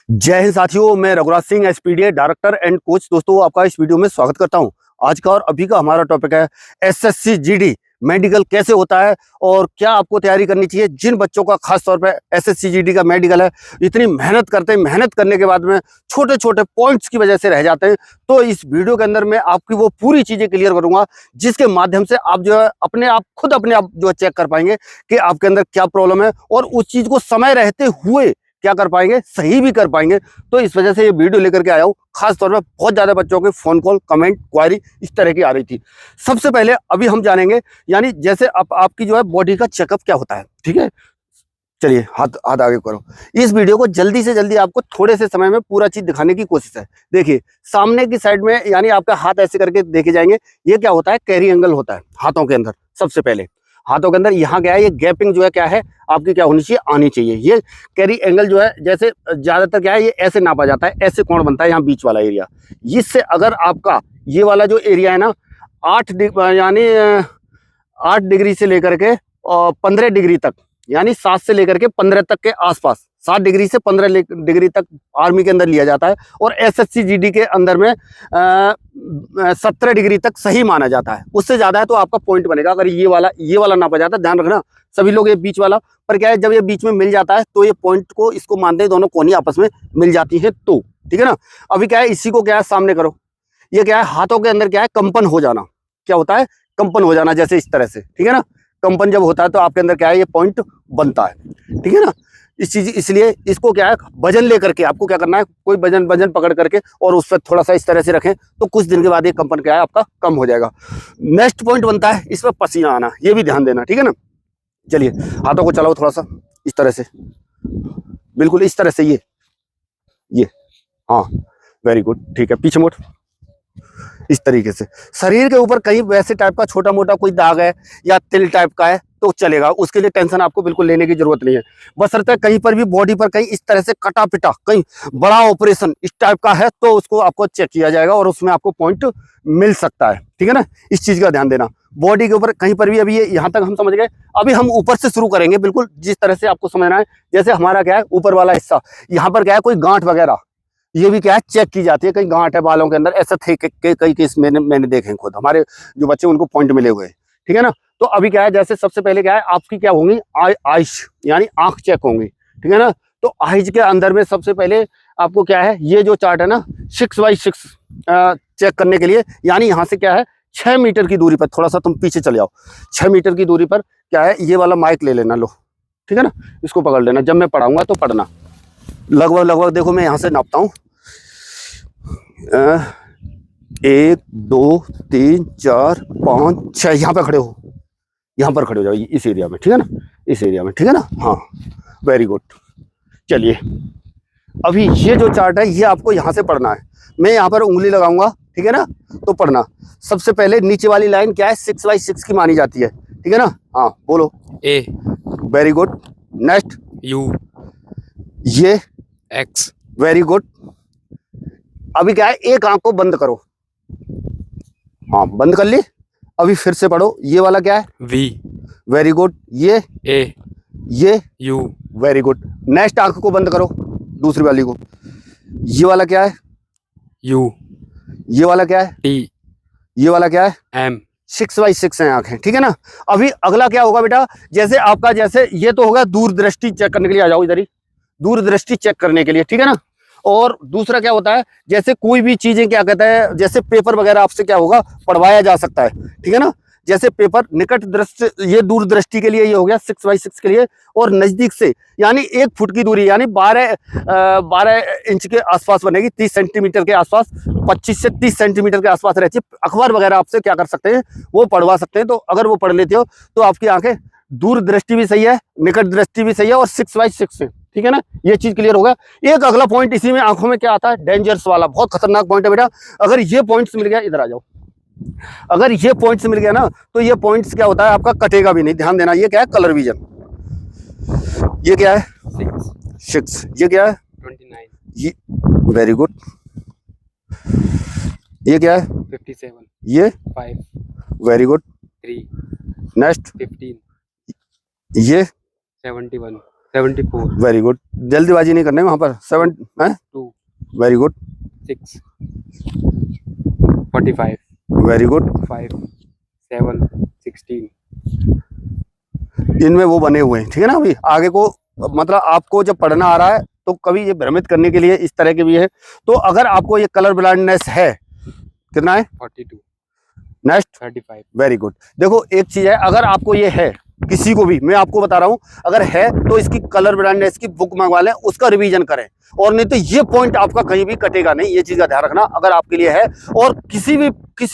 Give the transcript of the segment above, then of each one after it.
जय हिंद साथियों, मैं Raghuraj Singh SPDA director and coach. दोस्तों, आपका इस वीडियो में स्वागत करता हूं। आज का और अभी का हमारा टॉपिक है एसएससी जीडी मेडिकल कैसे होता है और क्या आपको तैयारी करनी चाहिए। जिन बच्चों का खास तौर पे एसएससी जीडी का मेडिकल है, इतनी मेहनत करते हैं, मेहनत करने के बाद में छोटे छोटे पॉइंट्स की वजह से रह जाते हैं। तो इस वीडियो के अंदर मैं आपकी वो पूरी चीजें क्लियर करूंगा जिसके माध्यम से आप जो है अपने आप जो है चेक कर पाएंगे कि आपके अंदर क्या प्रॉब्लम है और उस चीज को समय रहते हुए क्या कर पाएंगे, सही भी कर पाएंगे। तो इस वजह से ये वीडियो लेकर के आया हूँ। खास तौर पे बहुत ज्यादा बच्चों के फोन कॉल, कमेंट, क्वारी इस तरह की आ रही थी। सबसे पहले अभी हम जानेंगे, यानी जैसे आपकी जो है बॉडी का चेकअप क्या होता है। ठीक है, चलिए हाथ आगे करो। इस वीडियो को जल्दी से जल्दी आपको थोड़े से समय में पूरा चीज दिखाने की कोशिश है। देखिए, सामने की साइड में यानी आपका हाथ ऐसे करके देखे जाएंगे। ये क्या होता है, कैरी एंगल होता है हाथों के अंदर। सबसे पहले हाथों के अंदर यहाँ क्या है, ये गैपिंग जो है क्या है आपकी क्या होनी चाहिए, आनी चाहिए। ये कैरी एंगल जो है, जैसे ज्यादातर क्या है, ये ऐसे नापा जाता है, ऐसे कोण बनता है यहाँ बीच वाला एरिया। इससे अगर आपका ये वाला जो एरिया है ना 8 डिग्री से लेकर के 15 डिग्री तक, यानी 7 से लेकर के 15 तक के आसपास, 7 डिग्री से 15 डिग्री तक आर्मी के अंदर लिया जाता है। और एसएससी जीडी के अंदर में 17 डिग्री तक सही माना जाता है। उससे ज्यादा है तो आपका पॉइंट बनेगा। अगर ये वाला नापा जाता है, ध्यान रखना सभी लोग, ये बीच वाला पर क्या है, जब ये बीच में मिल जाता है तो ये पॉइंट को इसको मानते हैं, दोनों कोनी आपस में मिल जाती है। तो ठीक है ना। अभी क्या है, इसी को क्या है सामने करो। ये क्या है, हाथों के अंदर क्या है, कंपन हो जाना। क्या होता है, कंपन हो जाना, जैसे इस तरह से। ठीक है ना, कंपन जब होता है तो आपके अंदर क्या है, ये पॉइंट बनता है। ठीक है ना। इस चीज इसलिए इसको क्या है, वजन लेकर के आपको क्या करना है, कोई वजन पकड़ करके और उस पर थोड़ा सा इस तरह से रखें तो कुछ दिन के बाद ये कंपन क्या है आपका कम हो जाएगा। नेक्स्ट पॉइंट बनता है इस पर पसीना आना, ये भी ध्यान देना। ठीक है ना। चलिए हाथों को चलाओ थोड़ा सा इस तरह से, बिल्कुल इस तरह से। ये हाँ, वेरी गुड। ठीक है, पीछे मोड़ इस तरीके से। शरीर के ऊपर कहीं वैसे टाइप का छोटा मोटा कोई दाग है या तिल टाइप का है तो चलेगा, उसके लिए टेंशन आपको बिल्कुल लेने की जरूरत नहीं है। बशर्ते कहीं पर भी बॉडी पर कहीं इस तरह से कटा पिटा कहीं बड़ा ऑपरेशन इस टाइप का है तो उसको आपको चेक किया जाएगा और उसमें आपको पॉइंट मिल सकता है। ठीक है ना, इस चीज का ध्यान देना। बॉडी के ऊपर कहीं पर भी, अभी ये यहाँ तक हम समझ गए। अभी हम ऊपर से शुरू करेंगे, बिल्कुल जिस तरह से आपको समझना है। जैसे हमारा क्या है, ऊपर वाला हिस्सा, यहाँ पर क्या है, कोई गांठ वगैरह, ये भी क्या है चेक की जाती है। कहीं गांठ है बालों के अंदर, ऐसा थे कई केस मैंने देखे खुद, हमारे जो बच्चे उनको पॉइंट मिले हुए। ठीक है ना। तो अभी क्या है, जैसे सबसे पहले क्या है, आपकी क्या होंगी, आइज यानी आंख चेक होंगी। ठीक है ना। तो आइज के अंदर में सबसे पहले आपको क्या है, ये जो चार्ट है ना 6x6 चेक करने के लिए, यानी यहाँ से क्या है 6 मीटर की दूरी पर, थोड़ा सा तुम पीछे चले जाओ, 6 मीटर की दूरी पर क्या है, ये वाला माइक ले लेना। लो, ठीक है ना, इसको पकड़ लेना। जब मैं पढ़ाऊंगा तो पढ़ना। लगभग देखो, मैं यहाँ से नापता हूँ 1 2 3 4 5 6। यहाँ पे खड़े हो, यहाँ पर खड़े हो जाओ इस एरिया में। ठीक है ना, इस एरिया में। ठीक है ना, हाँ, वेरी गुड। चलिए, अभी ये जो चार्ट है ये आपको यहाँ से पढ़ना है। मैं यहाँ पर उंगली लगाऊंगा, ठीक है ना, तो पढ़ना। सबसे पहले नीचे वाली लाइन क्या है, 6x6 की मानी जाती है। ठीक है ना, हाँ बोलो। ए, वेरी गुड। नेक्स्ट यू, ये एक्स, वेरी गुड। अभी क्या है, एक आंख को बंद करो। हाँ, बंद कर ली। अभी फिर से पढ़ो। ये वाला क्या है, वी, वेरी गुड। ये ए, ये यू, वेरी गुड। नेक्स्ट आंख को बंद करो, दूसरी वाली को। ये वाला क्या है, यू, ये वाला क्या है, टी, ये वाला क्या है, एम। 6x6 है आंखें। ठीक है ना। अभी अगला क्या होगा बेटा, जैसे आपका, जैसे ये तो होगा दूरदृष्टि चेक करने के लिए। आ जाओ इधर ही, दूरदृष्टि चेक करने के लिए। ठीक है ना। और दूसरा क्या होता है, जैसे कोई भी चीजें क्या कहते हैं, जैसे पेपर वगैरह आपसे क्या होगा पढ़वाया जा सकता है। ठीक है ना। जैसे पेपर निकट दृष्टि, ये दूरदृष्टि के लिए ये हो गया 6x6 के लिए। और नजदीक से यानी 1 फुट की दूरी, यानी 12 इंच के आसपास बनेगी, 30 सेंटीमीटर के आसपास, 25 से 30 सेंटीमीटर के आसपास रहती है। अखबार वगैरह आपसे क्या कर सकते हैं, वो पढ़वा सकते हैं। तो अगर वो पढ़ लेते हो तो आपकी आंखें दूर दृष्टि भी सही है, निकट दृष्टि भी सही है और 6x6 है। ठीक है ना, ये चीज क्लियर होगा। एक अगला पॉइंट इसी में आंखों में क्या आता है, डेंजर्स वाला, बहुत खतरनाक पॉइंट है बेटा। अगर ये पॉइंट्स मिल गया, इधर आ जाओ, अगर ये पॉइंट्स मिल गया ना तो ये पॉइंट्स क्या होता है आपका कटेगा भी नहीं। ध्यान देना, ये क्या है, कलर विजन। ये क्या है, 6। ये क्या है, 29, ये वेरी गुड। ये क्या है, 57, ये 5, वेरी गुड। 3, नेक्स्ट 15, ये 71, 74. वेरी गुड, जल्दीबाजी नहीं करने वहाँ पर। 7 है, 2. Very good, 6. 45. Very good. 5. 7. 16. इनमें वो बने हुए हैं, ठीक है ना। अभी आगे को मतलब आपको जब पढ़ना आ रहा है तो कभी ये भ्रमित करने के लिए इस तरह के भी है। तो अगर आपको ये कलर ब्लाइंडनेस है, कितना है? 42. नेक्स्ट, 35. Very good. देखो एक चीज है, अगर आपको ये है, किसी को भी मैं आपको बता रहा हूं, अगर है तो इसकी कलर ब्लाइंडनेस की बुक मंगवा लें, उसका रिवीजन करें, और नहीं तो ये पॉइंट आपका कहीं भी कटेगा नहीं। ये चीज का ध्यान रखना अगर आपके लिए है, और किसी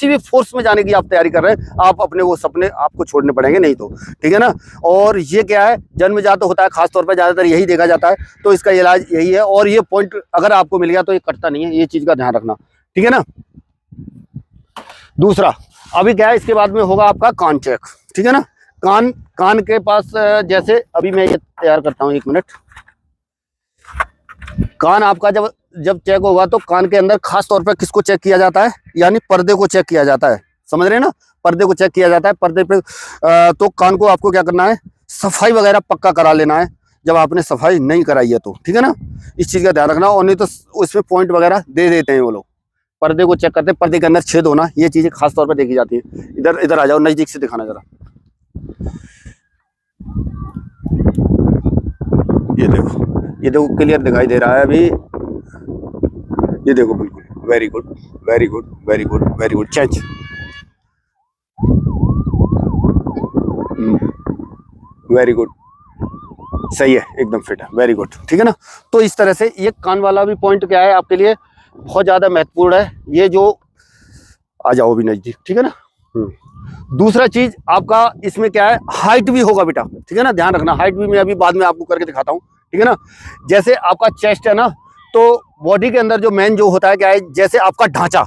भी फोर्स में जाने की आप तैयारी कर रहे हैं, आप अपने वो सपने आपको छोड़ने पड़ेंगे, नहीं तो, ठीक है ना। और ये क्या है, जन्मजात होता है, खासतौर पर ज्यादातर यही देखा जाता है, तो इसका इलाज यही है। और ये पॉइंट अगर आपको मिल गया तो ये कटता नहीं है, ये चीज का ध्यान रखना, ठीक है ना। दूसरा, अभी क्या है, इसके बाद में होगा आपका कान चेक, ठीक है ना। कान के पास जैसे अभी मैं ये तैयार करता हूँ, 1 मिनट। कान आपका जब चेक होगा तो कान के अंदर खास तौर पर किसको चेक किया जाता है, यानी पर्दे को चेक किया जाता है, समझ रहे हैं ना। पर्दे को चेक किया जाता है, पर्दे पे तो कान को आपको क्या करना है, सफाई वगैरह पक्का करा लेना है, जब आपने सफाई नहीं कराई है तो, ठीक है ना। इस चीज का ध्यान रखना, और नहीं तो उसमें पॉइंट वगैरह दे देते हैं वो लोग। पर्दे को चेक करते हैं, पर्दे के अंदर छेद होना, ये चीजें खास तौर पर देखी जाती है। इधर आ जाओ, नजदीक से दिखाना जरा। ये देखो क्लियर दिखाई दे रहा है अभी, ये देखो बिल्कुल। Very good, very good, very good, very good. Change, very good, सही है, एकदम फिट है, वेरी गुड, ठीक है ना। तो इस तरह से ये कान वाला भी पॉइंट क्या है आपके लिए बहुत ज्यादा महत्वपूर्ण है। ये जो आ जाओ भी नजदीक, ठीक है ना। दूसरा चीज आपका इसमें क्या है, हाइट भी होगा बेटा, ठीक है ना, ध्यान रखना। हाइट भी मैं अभी बाद में आपको करके दिखाता हूँ, ठीक है ना। जैसे आपका चेस्ट है ना, तो बॉडी के अंदर जो मेन जो होता है क्या है, जैसे आपका ढांचा,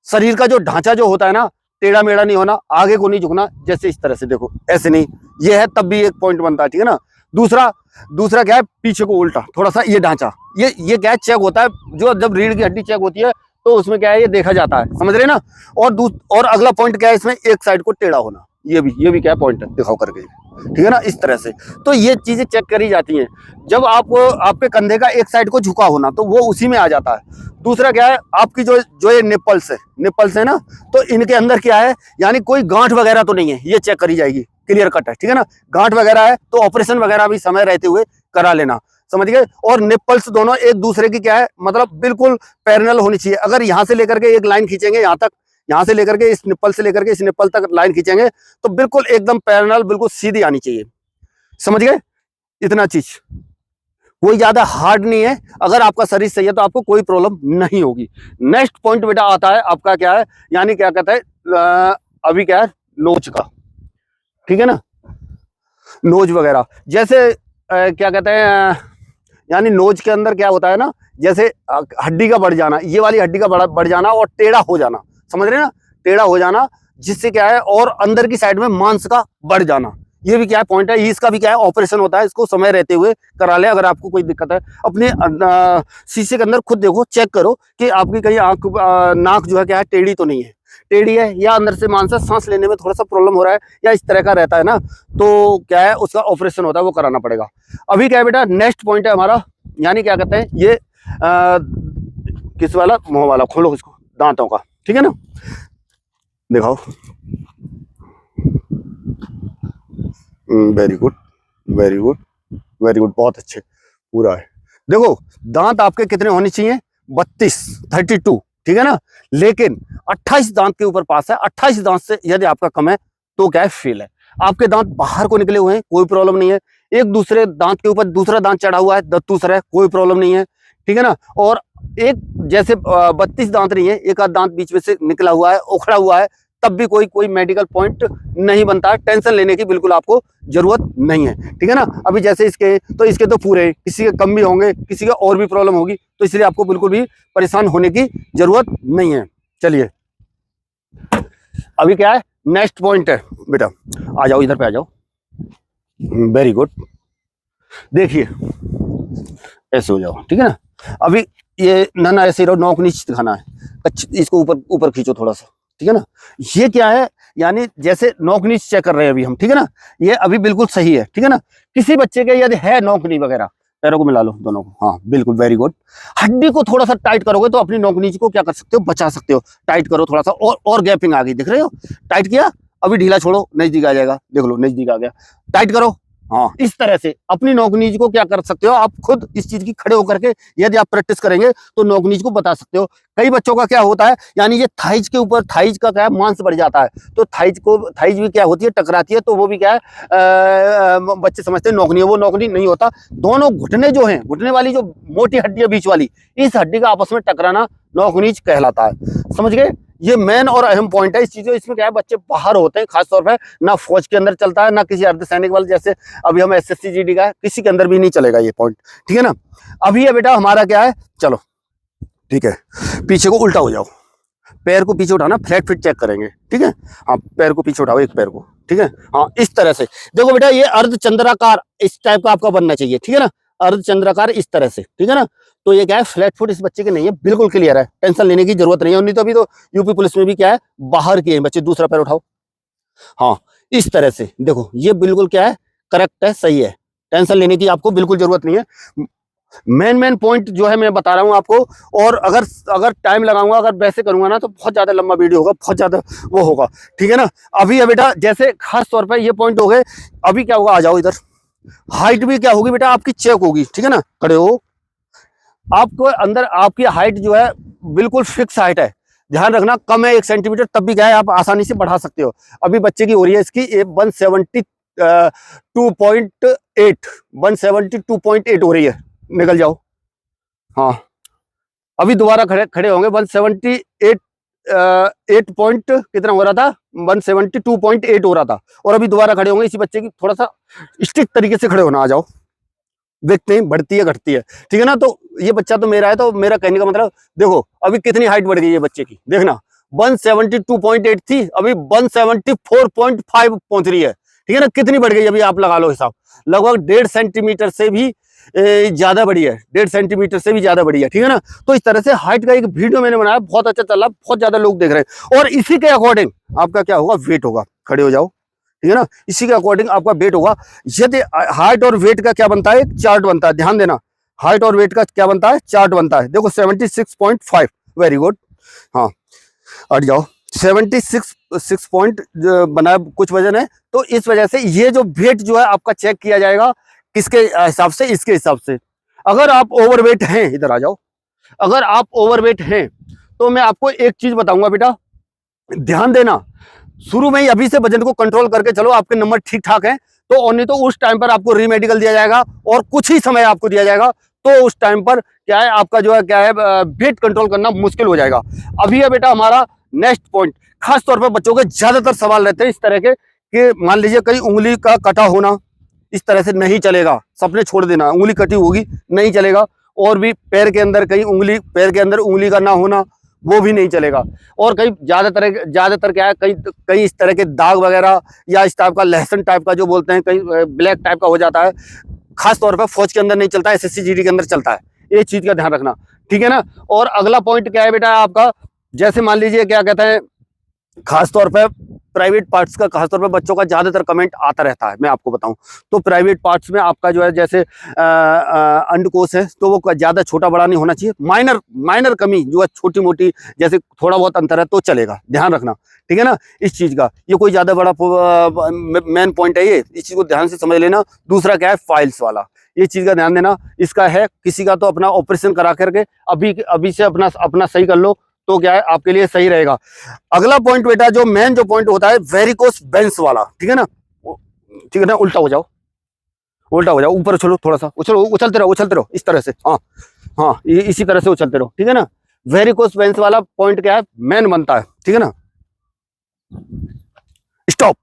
शरीर का जो ढांचा जो होता है ना, टेढ़ा मेढ़ा नहीं होना, आगे को नहीं झुकना, जैसे इस तरह से देखो, ऐसे नहीं, ये है तब भी एक पॉइंट बनता है, ठीक है ना। दूसरा क्या है, पीछे को उल्टा थोड़ा सा ये ढांचा, ये क्या है, चेक होता है, जो जब रीढ़ की हड्डी चेक होती है तो उसमें क्या है, ये देखा जाता है, समझ रहे ना। और अगला पॉइंट क्या है इसमें, एक साइड को टेढ़ा होना, ये भी क्या पॉइंट है, दिखाओ करके, ठीक है ना, इस तरह से। तो ये चीजें चेक करी जाती हैं। जब आपके कंधे का एक साइड को झुका होना, तो वो उसी में आ जाता है। दूसरा क्या है, आपकी जो ये निप्पल्स है ना, तो इनके अंदर क्या है, यानी कोई गांठ वगैरह तो नहीं है, ये चेक करी जाएगी, क्लियर कट है, ठीक है ना। गांठ वगैरह है तो ऑपरेशन वगैरह भी समय रहते हुए करा लेना, समझ गए। और निप्पल्स दोनों एक दूसरे की क्या है, मतलब बिल्कुल पैरेलल होनी चाहिए। अगर यहाँ से लेकर के एक लाइन खींचेंगे यहाँ तक, यहाँ से लेकर के इस निप्पल से लेकर के इस निप्पल तक लाइन खींचेंगे, तो बिल्कुल एकदम पैरेलल, बिल्कुल सीधी आनी चाहिए, समझ गए। इतना चीज कोई ज्यादा हार्ड नहीं है। अगर आपका शरीर सही है तो आपको कोई प्रॉब्लम नहीं होगी। नेक्स्ट पॉइंट बेटा आता है आपका क्या है, यानी क्या कहते हैं, अभी क्या है, नोज का, ठीक है ना। नोज वगैरह जैसे क्या कहते हैं, यानी नोज के अंदर क्या होता है ना, जैसे हड्डी का बढ़ जाना, ये वाली हड्डी का बढ़ जाना और टेढ़ा हो जाना, समझ रहे हैं ना, टेढ़ा हो जाना, जिससे क्या है, और अंदर की साइड में मांस का बढ़ जाना, ये भी क्या है पॉइंट है। इसका भी क्या है, ऑपरेशन होता है, इसको समय रहते हुए करा ले। अगर आपको कोई दिक्कत है, अपने शीशे के अंदर खुद देखो, चेक करो कि आपकी कहीं नाक जो है क्या है, टेढ़ी तो नहीं है, टेढ़ी है, या अंदर से मांस सांस लेने में थोड़ा सा प्रॉब्लम हो रहा है, या इस तरह का रहता है ना, तो क्या है, उसका ऑपरेशन होता है, वो कराना पड़ेगा। अभी क्या है बेटा, नेक्स्ट पॉइंट है हमारा, यानी क्या कहते हैं, ये किस वाला, मुंह वाला, खोलो इसको, दांतों का, ठीक है ना, दिखाओ। Very good, very good, very good, बहुत अच्छे, पूरा है। देखो दांत आपके कितने होने चाहिए, 32, ठीक है ना, लेकिन 28 दांत के ऊपर पास है। 28 दांत से यदि आपका कम है तो क्या है, फेल है। आपके दांत बाहर को निकले हुए हैं, कोई प्रॉब्लम नहीं है। एक दूसरे दांत के ऊपर दूसरा दांत चढ़ा हुआ है, दूसरा है, कोई प्रॉब्लम नहीं है, ठीक है ना। और एक जैसे 32 दांत नहीं है, एक आध दांत बीच में से निकला हुआ है, उखड़ा हुआ है, तब भी कोई मेडिकल पॉइंट नहीं बनता है। टेंशन लेने की बिल्कुल आपको जरूरत नहीं है, ठीक है ना। अभी जैसे इसके तो पूरे, किसी के कम भी होंगे, किसी के और भी प्रॉब्लम होगी, तो इसलिए आपको बिल्कुल भी परेशान होने की जरूरत नहीं है। चलिए अभी क्या है, नेक्स्ट पॉइंट है बेटा, आ जाओ, इधर पे आ जाओ। वेरी गुड, देखिए ऐसे हो जाओ, ठीक है ना। अभी ये ना ऐसे रहो, नोक नीचे दिखाना है, इसको ऊपर खींचो थोड़ा सा, ठीक है ना। ये क्या है, यानी जैसे नोक नीच चेक कर रहे हैं अभी हम, ठीक है ना, ये अभी बिल्कुल सही है, ठीक है ना। किसी बच्चे के यदि है नोक नी वगैरह, पैरों को मिला लो दोनों को, हाँ बिल्कुल वेरी गुड। हड्डी को थोड़ा सा टाइट करोगे तो अपनी नोक नीच को क्या कर सकते हो, बचा सकते हो। टाइट करो थोड़ा सा, और गैपिंग आ गई, दिख रहे हो, टाइट किया, अभी ढीला छोड़ो, नजदीक आ जाएगा, देख लो नजदीक आ गया, टाइट करो। हाँ, इस तरह से अपनी नोक नीच को क्या कर सकते हो आप खुद, इस चीज की खड़े होकर के यदि आप प्रैक्टिस करेंगे तो नोक नीच को बता सकते हो। कई बच्चों का क्या होता है, यानी ये थाइज के ऊपर, थाइज का क्या है, मांस बढ़ जाता है, तो थाइज भी क्या होती है, टकराती है, तो वो भी क्या है, बच्चे समझते हैं नोकनी है, वो नोकनी नहीं होता। दोनों घुटने जो हैं, घुटने वाली जो मोटी हड्डी है बीच वाली, इस हड्डी का आपस में टकराना नोक नीच कहलाता है। समझ गए, ये मेन और अहम पॉइंट है इस चीज। इसमें क्या है, बच्चे बाहर होते हैं, खासतौर पर ना फौज के अंदर चलता है, ना किसी अर्धसैनिक वाले, जैसे अभी हम SSC GD का है, किसी के अंदर भी नहीं चलेगा ये पॉइंट, ठीक है ना। अभी ये बेटा हमारा क्या है, चलो ठीक है, पीछे को उल्टा हो जाओ, पैर को पीछे उठाना, फ्लैट फिट चेक करेंगे, ठीक है। हाँ, पैर को पीछे उठाओ, एक पैर को, ठीक है। हाँ, इस तरह से देखो बेटा, ये अर्धचंद्राकार इस टाइप का आपका बनना चाहिए, ठीक है ना, अर्धचंद्राकार इस तरह से, ठीक है ना। तो ये क्या है, फ्लैट फुट इस बच्चे के नहीं है, बिल्कुल क्लियर है, टेंशन लेने की जरूरत नहीं है। नहीं तो अभी तो यूपी पुलिस में भी क्या है, बाहर के हैं बच्चे, दूसरा पैर उठाओ, हाँ इस तरह से देखो, ये बिल्कुल क्या है, करेक्ट है, सही है, टेंशन लेने की आपको बिल्कुल जरूरत नहीं है। मेन पॉइंट जो है मैं बता रहा हूं आपको, और अगर टाइम लगाऊंगा, अगर वैसे करूंगा ना, तो बहुत ज्यादा लंबा वीडियो होगा, बहुत ज्यादा वो होगा, ठीक है ना। अभी है बेटा, जैसे खास तौर पर ये पॉइंट हो गए, अभी क्या होगा, आ जाओ इधर, हाइट भी क्या होगी बेटा आपकी, चेक होगी, ठीक है ना। खड़े हो, आपको अंदर आपकी हाइट जो है बिल्कुल फिक्स हाइट है, ध्यान रखना, कम है 1 सेंटीमीटर, तब भी क्या है, आप आसानी से बढ़ा सकते हो। अभी बच्चे की हो रही है इसकी 172.8 हो रही है, निकल जाओ। हाँ, अभी दोबारा खड़े होंगे, 178 8 पॉइंट कितना हो रहा था, 172.8 हो रहा था, और अभी दोबारा खड़े होंगे। इसी बच्चे की थोड़ा सा स्ट्रिक्ट तरीके से खड़े होना, आ जाओ, देखते हैं बढ़ती है घटती है, ठीक है ना। तो ये बच्चा तो मेरा है, तो मेरा कहने का मतलब देखो अभी कितनी हाइट बढ़ गई है बच्चे की, देखना 172.8 थी, अभी 174.5 पहुंच रही है, ठीक है ना। कितनी बढ़ गई अभी आप लगा लो हिसाब, लगभग 1.5 सेंटीमीटर से भी ज्यादा बड़ी है, 1.5 सेंटीमीटर से भी ज्यादा बड़ी है, ठीक है ना। तो इस तरह से हाइट का एक वीडियो मैंने बनाया, बहुत अच्छा चल रहा, बहुत ज्यादा लोग देख रहे हैं, और इसी के अकॉर्डिंग आपका क्या होगा, वेट होगा। खड़े हो जाओ, ठीक है ना, इसी के अकॉर्डिंग आपका वेट होगा। यदि हाइट और वेट का क्या बनता है, एक चार्ट बनता है, ध्यान देना, हाइट और वेट का क्या बनता है, चार्ट बनता है। देखो 76.5, वेरी गुड। हाँ, हट जाओ, 76 पॉइंट बना, कुछ वजन है, तो इस वजह से ये जो वेट जो है आपका चेक किया जाएगा, किसके हिसाब से, इसके हिसाब से। अगर आप ओवरवेट हैं, इधर आ जाओ, अगर आप ओवरवेट हैं तो मैं आपको एक चीज बताऊंगा बेटा, ध्यान देना, शुरू में ही अभी से वजन को कंट्रोल करके चलो, आपके नंबर ठीक ठाक हैं तो, और नहीं तो उस टाइम पर आपको रीमेडिकल दिया जाएगा, और कुछ ही समय आपको दिया जाएगा, तो उस टाइम पर क्या है, आपका जो है क्या है, वेट कंट्रोल करना मुश्किल हो जाएगा। अभी है बेटा हमारा नेक्स्ट पॉइंट, खास तौर पर बच्चों के ज्यादातर सवाल रहते हैं इस तरह के, कि मान लीजिए कहीं उंगली का कटा होना, इस तरह से नहीं चलेगा, सपने छोड़ देना, उंगली कटी होगी नहीं चलेगा, और भी पैर के अंदर कहीं उंगली, पैर के अंदर उंगली का ना होना, वो भी नहीं चलेगा, और कई ज्यादातर क्या है, कई इस तरह के दाग वगैरह, या इस टाइप का लहसन टाइप का जो बोलते हैं, कहीं ब्लैक टाइप का हो जाता है, खास तौर पर फौज के अंदर नहीं चलता है, SSC GD के अंदर चलता है, ये चीज का ध्यान रखना, ठीक है ना। और अगला पॉइंट क्या है बेटा आपका, जैसे मान लीजिए क्या कहते हैं, खासतौर पर प्राइवेट पार्ट्स का, खासतौर पर बच्चों का ज्यादातर कमेंट आता रहता है, मैं आपको बताऊं तो प्राइवेट पार्ट्स में आपका जो है, जैसे अंडकोश है, तो वो ज्यादा छोटा बड़ा नहीं होना चाहिए, माइनर कमी जो है, छोटी मोटी, जैसे थोड़ा बहुत अंतर है तो चलेगा, ध्यान रखना, ठीक है ना, इस चीज का। ये कोई ज्यादा बड़ा मेन पॉइंट है, ये इस चीज को ध्यान से समझ लेना। दूसरा क्या है, फाइल्स वाला, ये चीज का ध्यान देना, इसका है, किसी का तो अपना ऑपरेशन करा करके अभी से अपना सही कर लो, तो क्या है आपके लिए सही रहेगा। अगला पॉइंट बेटा, जो मेन जो पॉइंट होता है, वेरिकोस वेन्स वाला, ठीक है ना, ठीक है ना, उल्टा हो जाओ, ऊपर उछलो, थोड़ा सा उछलते रहो इस तरह से, हाँ इसी तरह से उछलते रहो, ठीक है ना। वेरिकोस वेन्स वाला पॉइंट क्या है, मेन बनता है, ठीक है ना। स्टॉप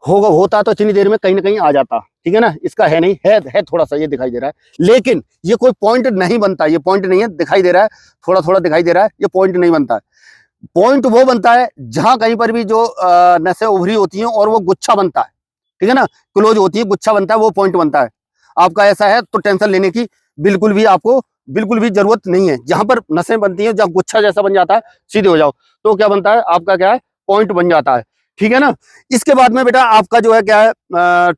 होता तो इतनी देर में कहीं ना कहीं आ जाता, ठीक है ना, इसका है नहीं, है थोड़ा सा ये दिखाई दे रहा है, लेकिन ये कोई पॉइंट नहीं बनता, ये पॉइंट नहीं है, दिखाई दे रहा है, थोड़ा दिखाई दे रहा है, ये पॉइंट नहीं बनता है। पॉइंट वो बनता है जहां कहीं पर भी जो नसें उभरी होती हैं और वो गुच्छा बनता है, ठीक है ना, क्लोज होती है, गुच्छा बनता है, वो पॉइंट बनता है। आपका ऐसा है तो टेंशन लेने की बिल्कुल भी जरूरत नहीं है। जहां पर नसें बनती हैं, जहां गुच्छा जैसा बन जाता है, सीधे हो जाओ, तो क्या बनता है आपका, क्या है, पॉइंट बन जाता है। ठीक है ना। इसके बाद में बेटा आपका जो है क्या है,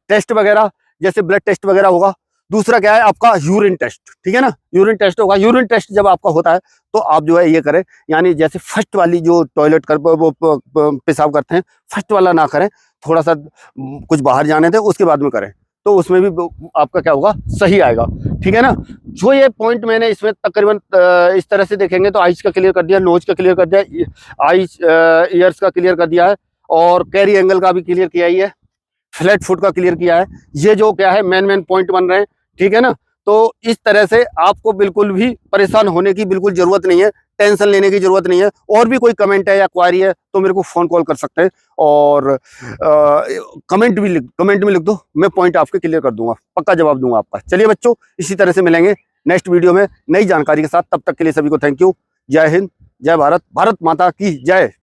टेस्ट वगैरह जैसे ब्लड टेस्ट वगैरह होगा। दूसरा क्या है आपका यूरिन टेस्ट, ठीक है ना, यूरिन टेस्ट होगा। यूरिन टेस्ट जब आपका होता है तो आप जो है ये करें, यानी जैसे फर्स्ट वाली जो टॉयलेट कर वो पेशाब करते हैं, फर्स्ट वाला ना करें, थोड़ा सा कुछ बाहर जाने दें, उसके बाद में करें, तो उसमें भी आपका क्या होगा, सही आएगा, ठीक है ना। जो ये पॉइंट मैंने इसमें तकरीबन इस तरह से देखेंगे तो आइज का क्लियर कर दिया, नोज का क्लियर कर दिया, आइज ईयर्स का क्लियर कर दिया है, और कैरी एंगल का भी क्लियर किया ही है, फ्लैट फुट का क्लियर किया है। ये जो क्या है मेन पॉइंट बन रहे हैं, ठीक है ना। तो इस तरह से आपको बिल्कुल भी परेशान होने की बिल्कुल जरूरत नहीं है, टेंशन लेने की जरूरत नहीं है। और भी कोई कमेंट है या क्वारी है तो मेरे को फोन कॉल कर सकते हैं, और कमेंट में लिख दो, मैं पॉइंट आपके क्लियर कर दूंगा, पक्का जवाब दूंगा आपका। चलिए बच्चों, इसी तरह से मिलेंगे नेक्स्ट वीडियो में नई जानकारी के साथ। तब तक के लिए सभी को थैंक यू। जय हिंद, जय भारत, भारत माता की जय।